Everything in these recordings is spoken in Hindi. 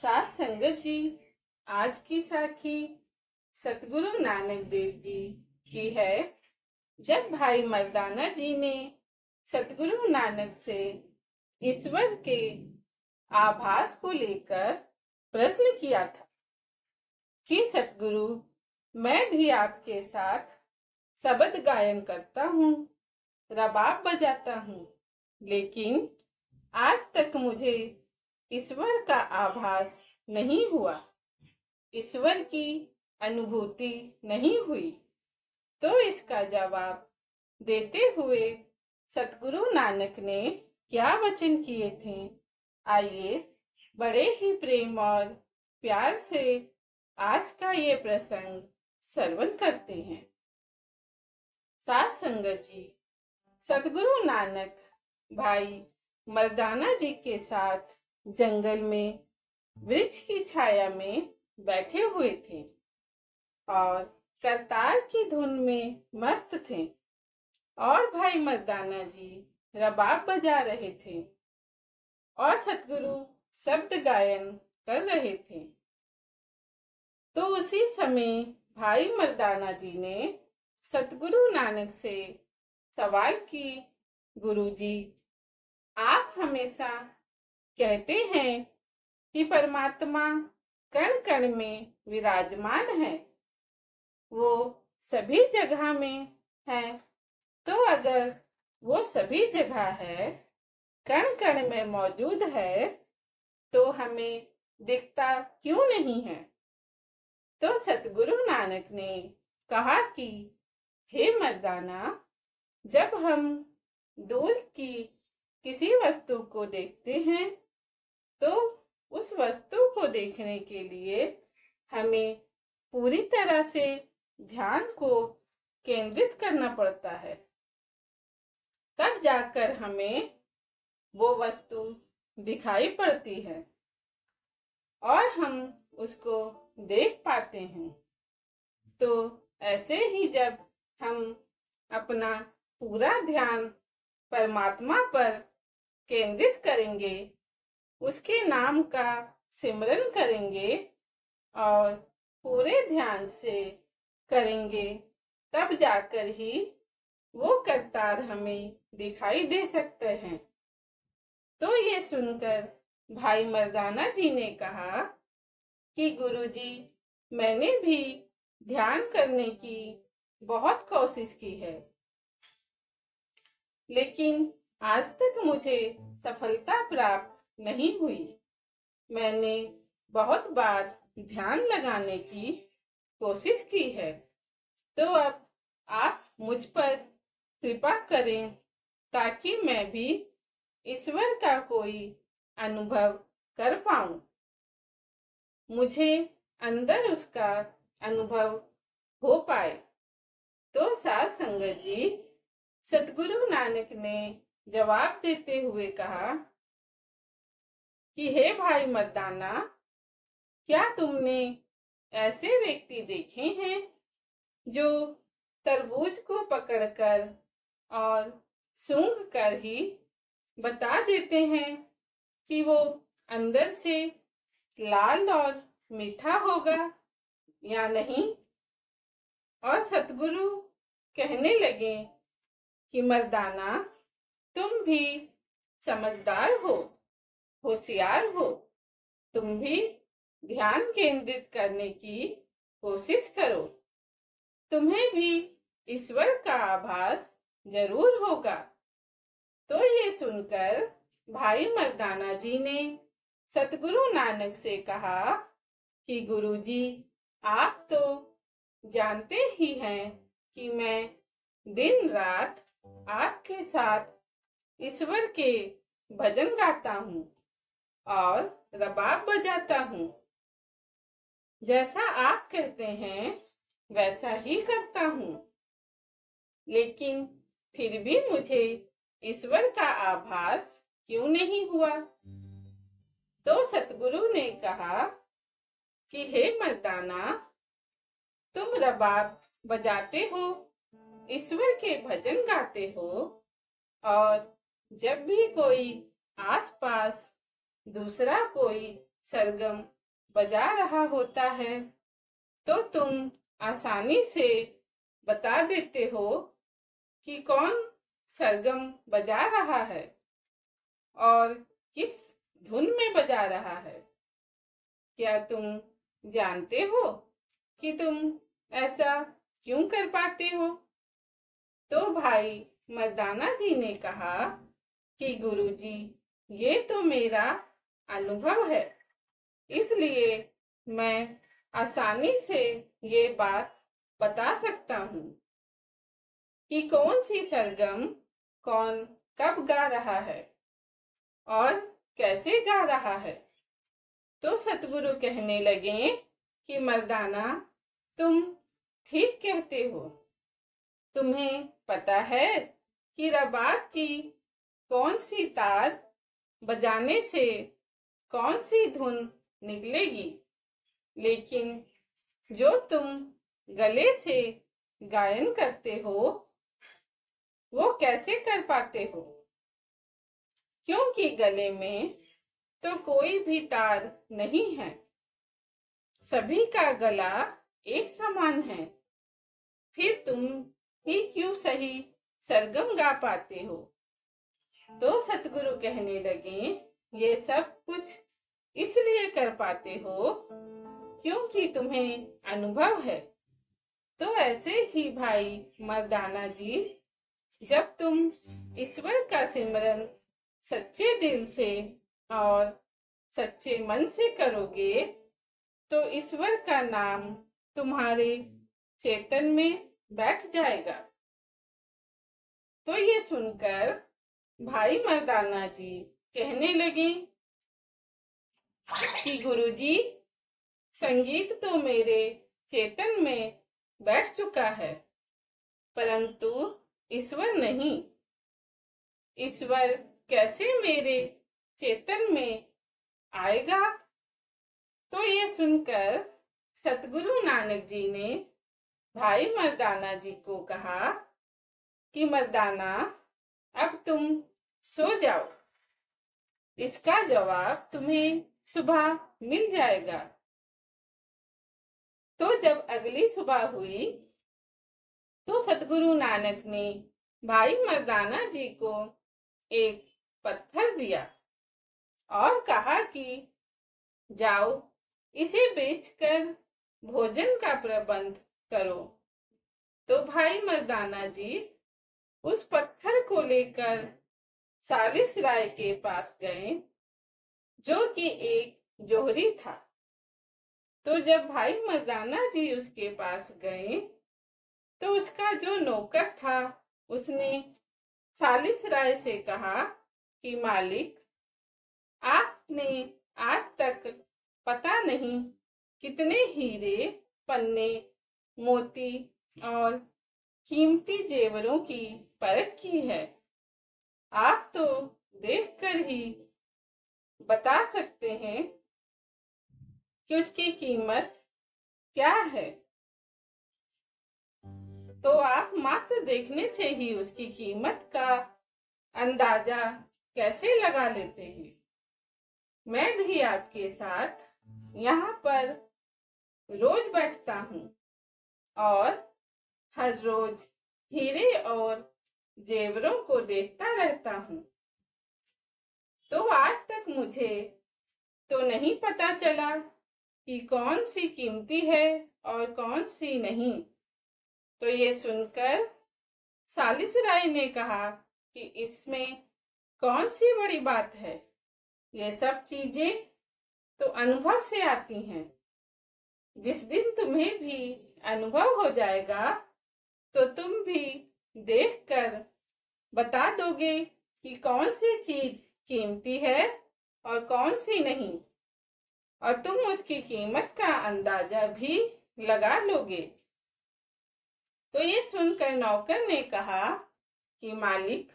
साथ संगत जी, आज की साखी सतगुरु नानक देव जी की है। जब भाई मर्दाना जी ने सतगुरु नानक से ईश्वर के आभास को लेकर प्रश्न किया था कि सतगुरु, मैं भी आपके साथ शब्द गायन करता हूँ, रबाब बजाता हूँ, लेकिन आज तक मुझे ईश्वर का आभास नहीं हुआ, ईश्वर की अनुभूति नहीं हुई। तो इसका जवाब देते हुए सतगुरु नानक ने क्या वचन किए थे, आइए बड़े ही प्रेम और प्यार से आज का ये प्रसंग श्रवण करते हैं। साथ संगत जी, सतगुरु नानक भाई मर्दाना जी के साथ जंगल में वृक्ष की छाया में बैठे हुए थे और करतार की धुन में मस्त थे और भाई मर्दाना जी रबाब बजा रहे थे और सतगुरु शब्द गायन कर रहे थे। तो उसी समय भाई मर्दाना जी ने सतगुरु नानक से सवाल की, गुरुजी, आप हमेशा कहते हैं कि परमात्मा कण कण में विराजमान है, वो सभी जगह में है। तो अगर वो सभी जगह है, कण कण में मौजूद है, तो हमें दिखता क्यों नहीं है? तो सतगुरु नानक ने कहा कि हे मर्दाना, जब हम दूर की किसी वस्तु को देखते हैं तो उस वस्तु को देखने के लिए हमें पूरी तरह से ध्यान को केंद्रित करना पड़ता है, तब जाकर हमें वो वस्तु दिखाई पड़ती है और हम उसको देख पाते हैं। तो ऐसे ही जब हम अपना पूरा ध्यान परमात्मा पर केंद्रित करेंगे, उसके नाम का सिमरन करेंगे और पूरे ध्यान से करेंगे, तब जाकर ही वो करतार हमें दिखाई दे सकते हैं। तो ये सुनकर भाई मर्दाना जी ने कहा कि गुरुजी, मैंने भी ध्यान करने की बहुत कोशिश की है, लेकिन आज तक मुझे सफलता प्राप्त नहीं हुई। मैंने बहुत बार ध्यान लगाने की कोशिश की है। तो अब आप मुझ पर कृपा करें ताकि मैं भी ईश्वर का कोई अनुभव कर पाऊं, मुझे अंदर उसका अनुभव हो पाए। तो साथ संगत जी, सतगुरु नानक ने जवाब देते हुए कहा कि हे भाई मर्दाना, क्या तुमने ऐसे व्यक्ति देखे हैं जो तरबूज को पकड़कर और सूंघ कर ही बता देते हैं कि वो अंदर से लाल और मीठा होगा या नहीं? और सतगुरु कहने लगे कि मर्दाना, तुम भी समझदार हो, होशियार हो, तुम भी ध्यान केंद्रित करने की कोशिश करो, तुम्हें भी ईश्वर का आभास जरूर होगा। तो ये सुनकर भाई मर्दाना जी ने सतगुरु नानक से कहा कि गुरुजी, आप तो जानते ही हैं कि मैं दिन रात आपके साथ ईश्वर के भजन गाता हूँ और रबाब बजाता हूँ। जैसा आप कहते हैं वैसा ही करता हूँ, लेकिन फिर भी मुझे ईश्वर का आभास क्यों नहीं हुआ? तो सतगुरु ने कहा कि हे मर्दाना, तुम रबाब बजाते हो, ईश्वर के भजन गाते हो, और जब भी कोई आसपास दूसरा कोई सरगम बजा रहा होता है तो तुम आसानी से बता देते हो कि कौन सरगम बजा रहा है और किस धुन में बजा रहा है। क्या तुम जानते हो कि तुम ऐसा क्यों कर पाते हो? तो भाई मर्दाना जी ने कहा कि गुरुजी, ये तो मेरा अनुभव है, इसलिए मैं आसानी से ये बात बता सकता हूँ कि कौन सी सरगम कौन कब गा रहा है और कैसे गा रहा है। तो सतगुरु कहने लगे कि मर्दाना, तुम ठीक कहते हो। तुम्हें पता है कि रबाब की कौन सी तार बजाने से कौन सी धुन निकलेगी, लेकिन जो तुम गले से गायन करते हो वो कैसे कर पाते हो? क्योंकि गले में तो कोई भी तार नहीं है, सभी का गला एक समान है, फिर तुम ही क्यों सही सरगम गा पाते हो? तो सतगुरु कहने लगे, ये सब कुछ इसलिए कर पाते हो क्योंकि तुम्हें अनुभव है। तो ऐसे ही भाई मर्दाना जी, जब तुम ईश्वर का सिमरन सच्चे दिल से और सच्चे मन से करोगे तो ईश्वर का नाम तुम्हारे चेतन में बैठ जाएगा। तो ये सुनकर भाई मर्दाना जी कहने लगे कि गुरुजी, संगीत तो मेरे चेतन में बैठ चुका है, परंतु ईश्वर नहीं। ईश्वर कैसे मेरे चेतन में आएगा? तो ये सुनकर सतगुरु नानक जी ने भाई मर्दाना जी को कहा कि मर्दाना, अब तुम सो जाओ, इसका जवाब तुम्हें सुबह मिल जाएगा। तो जब अगली सुबह हुई तो सतगुरु नानक ने भाई मर्दाना जी को एक पत्थर दिया और कहा कि जाओ, इसे बेचकर भोजन का प्रबंध करो। तो भाई मर्दाना जी उस पत्थर को लेकर सालिस राय के पास गए, जो कि एक जोहरी था। तो जब भाई मर्दाना जी उसके पास गए तो उसका जो नौकर था उसने सालिस राय से कहा कि मालिक, आपने आज तक पता नहीं कितने हीरे, पन्ने, मोती और कीमती जेवरों की परख की है। आप तो देखकर ही बता सकते हैं कि उसकी कीमत क्या है। तो आप मात्र देखने से ही उसकी कीमत का अंदाजा कैसे लगा लेते हैं? मैं भी आपके साथ यहाँ पर रोज बैठता हूँ और हर रोज हीरे और जेवरों को देखता रहता हूँ, तो आज तक मुझे तो नहीं पता चला कि कौन सी कीमती है और कौन सी नहीं। तो ये सुनकर सालिस राय ने कहा कि इसमें कौन सी बड़ी बात है, ये सब चीजें तो अनुभव से आती हैं। जिस दिन तुम्हें भी अनुभव हो जाएगा तो तुम भी देखकर बता दोगे कि कौन सी चीज कीमती है और कौन सी नहीं, और तुम उसकी कीमत का अंदाजा भी लगा लोगे। तो ये सुनकर नौकर ने कहा कि मालिक,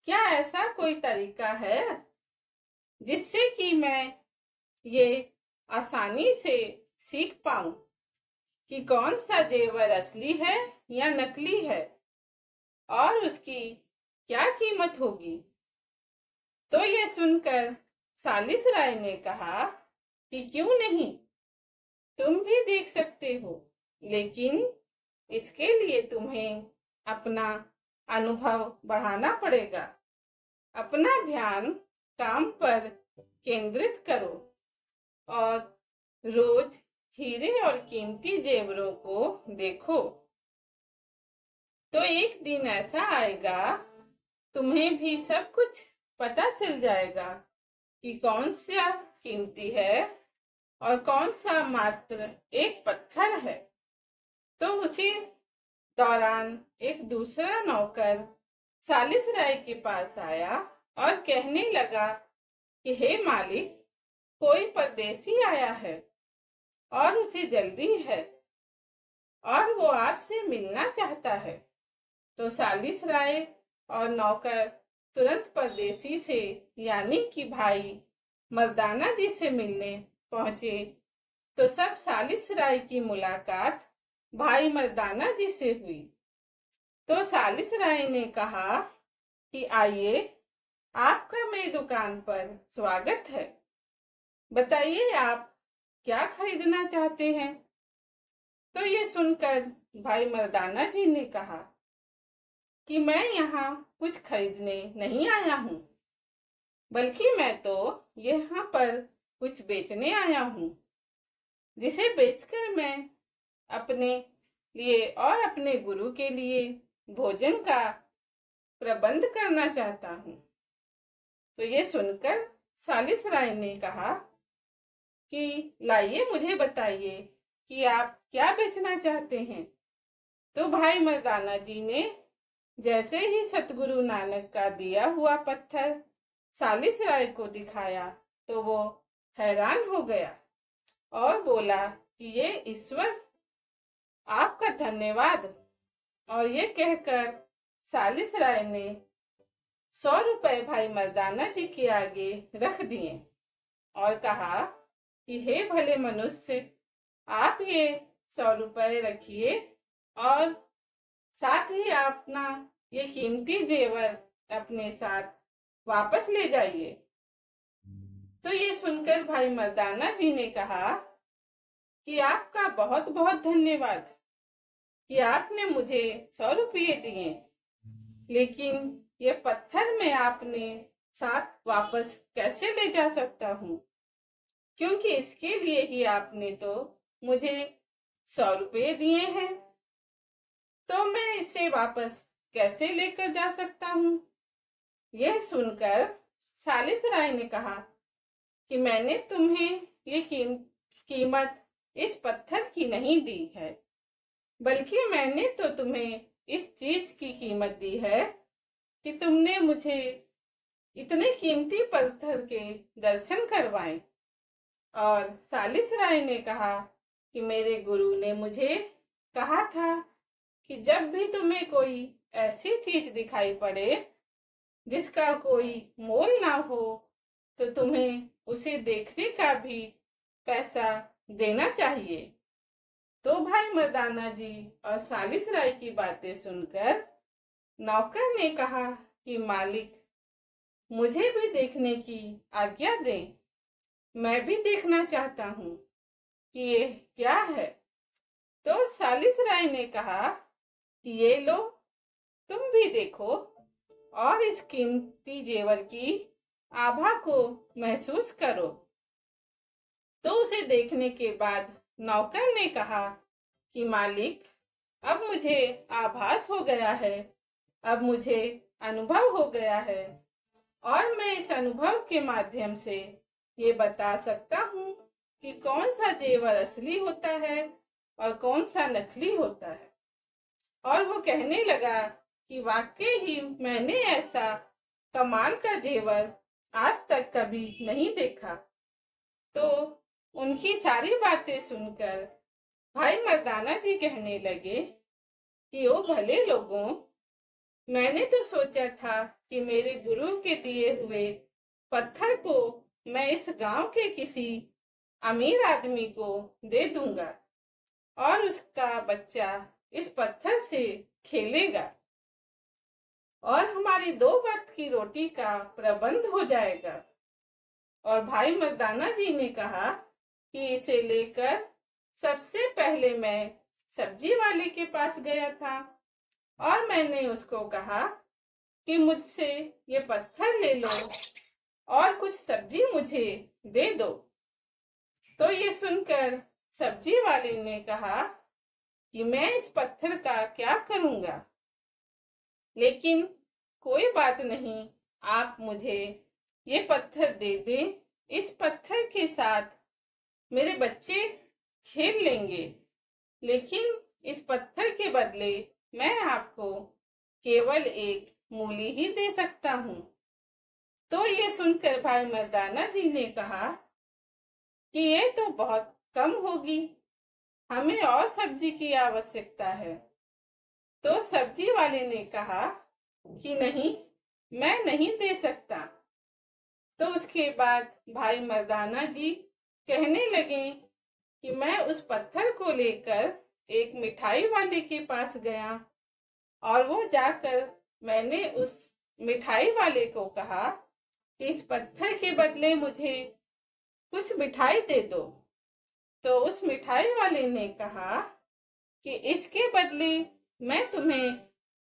क्या ऐसा कोई तरीका है जिससे कि मैं ये आसानी से सीख पाऊं कि कौन सा जेवर असली है या नकली है और उसकी क्या कीमत होगी? तो ये सुनकर सालिस राय ने कहा कि क्यों नहीं, तुम भी देख सकते हो, लेकिन इसके लिए तुम्हें अपना अनुभव बढ़ाना पड़ेगा। अपना ध्यान काम पर केंद्रित करो और रोज हीरे और कीमती जेवरों को देखो। तो एक दिन ऐसा आएगा, तुम्हें भी सब कुछ पता चल जाएगा कि कौन सा कीमती है और कौन सा मात्र एक पत्थर है। तो उसी दौरान एक दूसरा नौकर सालिसराय के पास आया और कहने लगा कि हे मालिक, कोई परदेसी आया है और उसे जल्दी है और वो आपसे मिलना चाहता है। तो सालिसराय और नौकर तुरंत परदेसी से यानी कि भाई मर्दाना जी से मिलने पहुंचे। तो सब सालिसराय की मुलाकात भाई मर्दाना जी से हुई। तो सालिसराय ने कहा कि आइए, आपका मेरी दुकान पर स्वागत है। बताइए आप क्या खरीदना चाहते हैं। तो ये सुनकर भाई मर्दाना जी ने कहा कि मैं यहाँ कुछ खरीदने नहीं आया हूँ, बल्कि मैं तो यहाँ पर कुछ बेचने आया हूँ, जिसे बेचकर मैं अपने लिए और अपने गुरु के लिए भोजन का प्रबंध करना चाहता हूँ। तो ये सुनकर सालिसराय ने कहा कि लाइए, मुझे बताइए कि आप क्या बेचना चाहते हैं। तो भाई मर्दाना जी ने जैसे ही सतगुरु नानक का दिया हुआ पत्थर सालिसराय को दिखाया तो वो हैरान हो गया और बोला कि ये ईश्वर, आपका धन्यवाद। और ये कहकर सालिसराय ने 100 रुपए भाई मर्दाना जी के आगे रख दिए और कहा कि हे भले मनुष्य, आप ये 100 रुपए रखिए और साथ ही अपना ये कीमती जेवर अपने साथ वापस ले जाइए। तो ये सुनकर भाई मर्दाना जी ने कहा कि आपका बहुत बहुत धन्यवाद कि आपने मुझे 100 रुपये दिए, लेकिन ये पत्थर मैं आपने साथ वापस कैसे ले जा सकता हूँ, क्योंकि इसके लिए ही आपने तो मुझे 100 रुपये दिए हैं, तो मैं इसे वापस कैसे लेकर जा सकता हूँ। यह सुनकर सालिसराय ने कहा कि मैंने तुम्हें ये कीमत इस पत्थर की नहीं दी है, बल्कि मैंने तो तुम्हें इस चीज की कीमत दी है कि तुमने मुझे इतने कीमती पत्थर के दर्शन करवाए। और सालिसराय ने कहा कि मेरे गुरु ने मुझे कहा था कि जब भी तुम्हें कोई ऐसी चीज दिखाई पड़े जिसका कोई मोल ना हो, तो तुम्हें उसे देखने का भी पैसा देना चाहिए। तो भाई मर्दाना जी और सालिसराय की बातें सुनकर नौकर ने कहा कि मालिक, मुझे भी देखने की आज्ञा दें, मैं भी देखना चाहता हूँ कि ये क्या है। तो सालिसराय ने कहा कि ये लो, तुम भी देखो और इस कीमती जेवर की आभा को महसूस करो। तो उसे देखने के बाद नौकर ने कहा कि मालिक, अब मुझे आभास हो गया है, अब मुझे अनुभव हो गया है और मैं इस अनुभव के माध्यम से ये बता सकता हूँ कि कौन सा जेवर असली होता है और कौन सा नकली होता है। और वो कहने लगा कि वाकई ही मैंने ऐसा कमाल का जेवर आज तक कभी नहीं देखा। तो उनकी सारी बातें सुनकर भाई मर्दाना जी कहने लगे कि ओ भले लोगों, मैंने तो सोचा था कि मेरे गुरु के दिए हुए पत्थर को मैं इस गांव के किसी अमीर आदमी को दे दूंगा और उसका बच्चा इस पत्थर से खेलेगा और हमारी 2 वक्त की रोटी का प्रबंध हो जाएगा। और भाई मर्दाना जी ने कहा कि इसे लेकर सबसे पहले मैं सब्जी वाले के पास गया था और मैंने उसको कहा कि मुझसे ये पत्थर ले लो और कुछ सब्जी मुझे दे दो। तो ये सुनकर सब्जी वाले ने कहा कि मैं इस पत्थर का क्या करूंगा, लेकिन कोई बात नहीं, आप मुझे ये पत्थर दे दें। इस पत्थर के साथ मेरे बच्चे खेल लेंगे, लेकिन इस पत्थर के बदले मैं आपको केवल एक मूली ही दे सकता हूँ। तो ये सुनकर भाई मर्दाना जी ने कहा कि ये तो बहुत कम होगी, हमें और सब्जी की आवश्यकता है। तो सब्जी वाले ने कहा कि नहीं, मैं नहीं दे सकता। तो उसके बाद भाई मर्दाना जी कहने लगे कि मैं उस पत्थर को लेकर एक मिठाई वाले के पास गया और वो जाकर मैंने उस मिठाई वाले को कहा कि इस पत्थर के बदले मुझे कुछ मिठाई दे दो। तो उस मिठाई वाले ने कहा कि इसके बदले मैं तुम्हें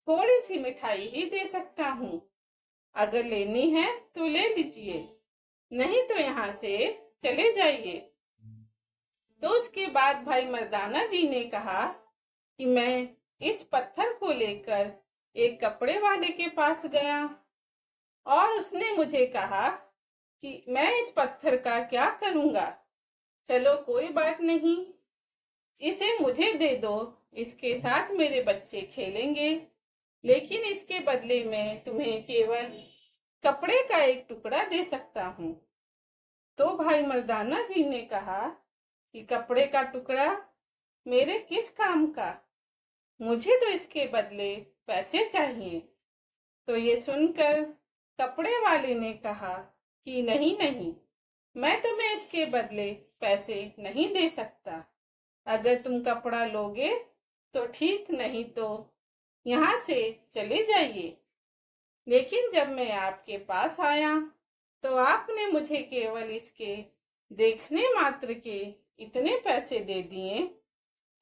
थोड़ी सी मिठाई ही दे सकता हूँ, अगर लेनी है तो ले लीजिए, नहीं तो यहाँ से चले जाइए। तो उसके बाद भाई मर्दाना जी ने कहा कि मैं इस पत्थर को लेकर एक कपड़े वाले के पास गया और उसने मुझे कहा कि मैं इस पत्थर का क्या करूंगा, चलो कोई बात नहीं, इसे मुझे दे दो, इसके साथ मेरे बच्चे खेलेंगे, लेकिन इसके बदले में तुम्हें केवल कपड़े का एक टुकड़ा दे सकता हूँ। तो भाई मर्दाना जी ने कहा कि कपड़े का टुकड़ा मेरे किस काम का, मुझे तो इसके बदले पैसे चाहिए। तो ये सुनकर कपड़े वाले ने कहा कि नहीं नहीं, मैं तुम्हें इसके बदले पैसे नहीं दे सकता, अगर तुम कपड़ा लोगे तो ठीक, नहीं तो यहाँ से चले जाइए। लेकिन जब मैं आपके पास आया तो आपने मुझे केवल इसके देखने मात्र के इतने पैसे दे दिए,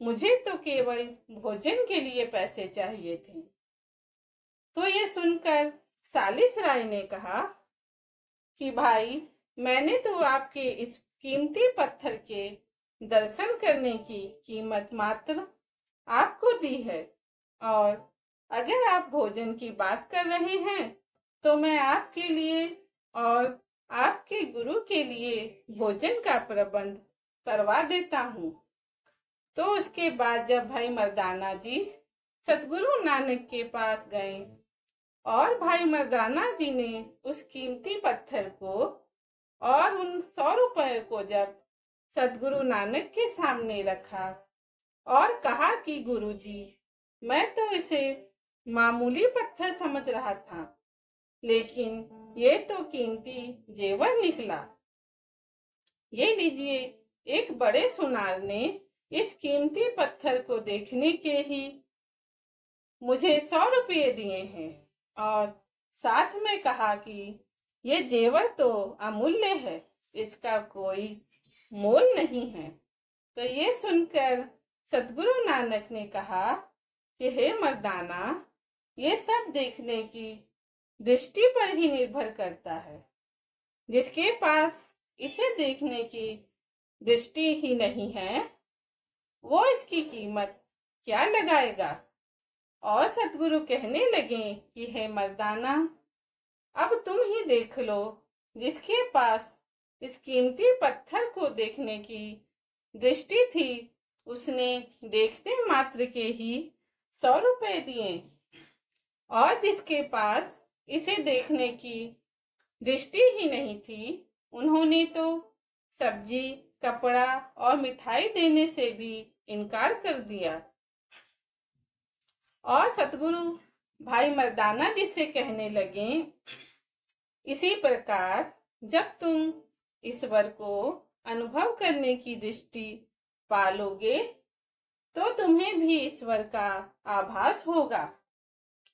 मुझे तो केवल भोजन के लिए पैसे चाहिए थे। तो ये सुनकर सालिस राय ने कहा कि भाई, मैंने तो आपके इस कीमती पत्थर के दर्शन करने की कीमत मात्र आपको दी है, और अगर आप भोजन की बात कर रहे हैं तो मैं आपके लिए और आपके गुरु के लिए भोजन का प्रबंध करवा देता हूँ। तो उसके बाद जब भाई मर्दाना जी सतगुरु नानक के पास गए और भाई मर्दाना जी ने उस कीमती पत्थर को और उन 100 रुपए को जब सतगुरु नानक के सामने रखा और कहा कि गुरुजी, मैं तो इसे मामूली पत्थर समझ रहा था, लेकिन ये तो कीमती जेवर निकला। ये लीजिए, एक बड़े सुनार ने इस कीमती पत्थर को देखने के ही मुझे 100 रुपये दिए हैं और साथ में कहा कि ये जेवर तो अमूल्य है, इसका कोई मोल नहीं है। तो ये सुनकर सतगुरु नानक ने कहा कि हे मर्दाना, ये सब देखने की दृष्टि पर ही निर्भर करता है, जिसके पास इसे देखने की दृष्टि ही नहीं है वो इसकी कीमत क्या लगाएगा। और सतगुरु कहने लगे कि हे मर्दाना, अब तुम ही देख लो, जिसके पास इस कीमती पत्थर को देखने की दृष्टि थी उसने देखते मात्र के ही 100 रुपए दिए, और जिसके पास इसे देखने की दृष्टि ही नहीं थी उन्होंने तो सब्जी, कपड़ा और मिठाई देने से भी इनकार कर दिया। और सतगुरु भाई मर्दाना जी से कहने लगे, इसी प्रकार जब तुम ईश्वर को अनुभव करने की दृष्टि पालोगे तो तुम्हें भी ईश्वर का आभास होगा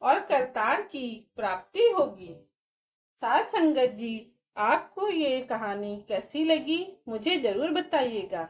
और करतार की प्राप्ति होगी। साध संगत जी, आपको ये कहानी कैसी लगी मुझे ज़रूर बताइएगा।